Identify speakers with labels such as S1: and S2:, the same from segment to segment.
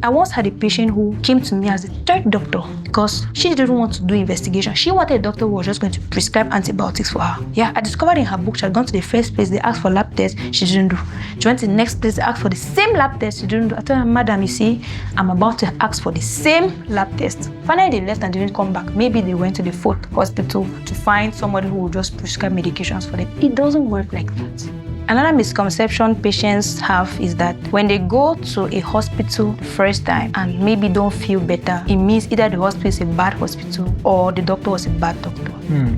S1: I once had a patient who came to me as the third doctor because she didn't want to do investigation. She wanted a doctor who was just going to prescribe antibiotics for her. Yeah, I discovered in her book she had gone to the first place, they asked for lab tests, she didn't do. She went to the next place, they asked for the same lab test, she didn't do. I told her, madam, you see, I'm about to ask for the same lab test. Finally, they left and didn't come back. Maybe they went to the fourth hospital to find somebody who would just prescribe medications for them. It doesn't work like that. Another misconception patients have is that when they go to a hospital the first time and maybe don't feel better, it means either the hospital is a bad hospital or the doctor was a bad doctor.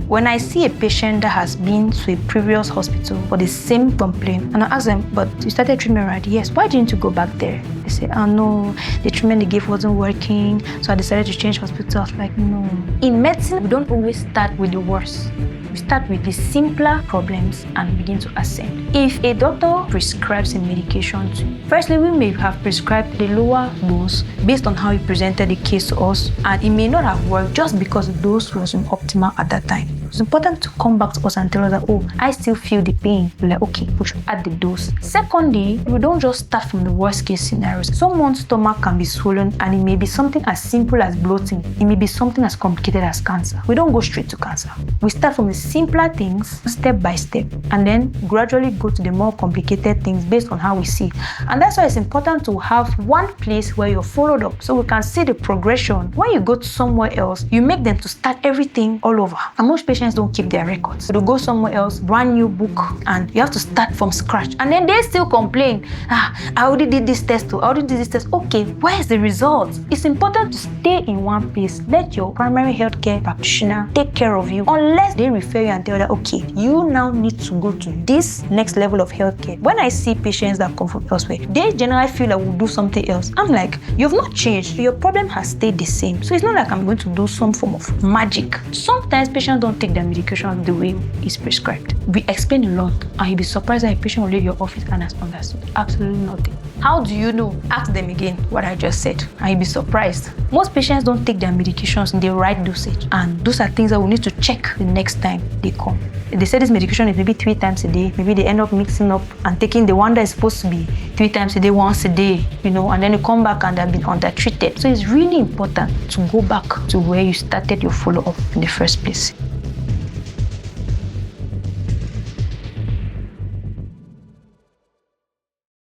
S1: When I see a patient that has been to a previous hospital for the same complaint, and I ask them, but you started treatment right? Yes. Why didn't you go back there? They say, oh no, the treatment they gave wasn't working, so I decided to change hospital. I was like, no. In medicine, we don't always start with the worst. We start with the simpler problems and begin to ascend. If a doctor prescribes a medication to you, firstly, we may have prescribed the lower dose based on how he presented the case to us, and it may not have worked just because the dose wasn't optimal at that time. It's important to come back to us and tell us that, oh, I still feel the pain. We're like, okay, we should add the dose. Secondly, we don't just start from the worst case scenarios. Someone's stomach can be swollen and it may be something as simple as bloating. It may be something as complicated as cancer. We don't go straight to cancer. We start from the simpler things step by step and then gradually go to the more complicated things based on how we see. And that's why it's important to have one place where you're followed up so we can see the progression. When you go to somewhere else, you make them to start everything all over. And most patients don't keep their records. So they go somewhere else, brand new book, and you have to start from scratch. And then they still complain, I already did this test too, I already did this test. Okay, where's the result? It's important to stay in one place. Let your primary healthcare practitioner take care of you unless they refer you and tell you that, okay, you now need to go to this next level of healthcare. When I see patients that come from elsewhere, they generally feel like we'll do something else. I'm like, you've not changed. Your problem has stayed the same. So it's not like I'm going to do some form of magic. Sometimes patients don't take their medication the way it's prescribed. We explain a lot and you'll be surprised that a patient will leave your office and has understood absolutely nothing. How do you know? Ask them again what I just said and you'll be surprised. Most patients don't take their medications in the right dosage, and those are things that we need to check the next time they come. They say this medication is maybe 3 times a day. Maybe they end up mixing up and taking the one that is supposed to be 3 times a day, once a day, and then you come back and they've been undertreated. So it's really important to go back to where you started your follow-up in the first place.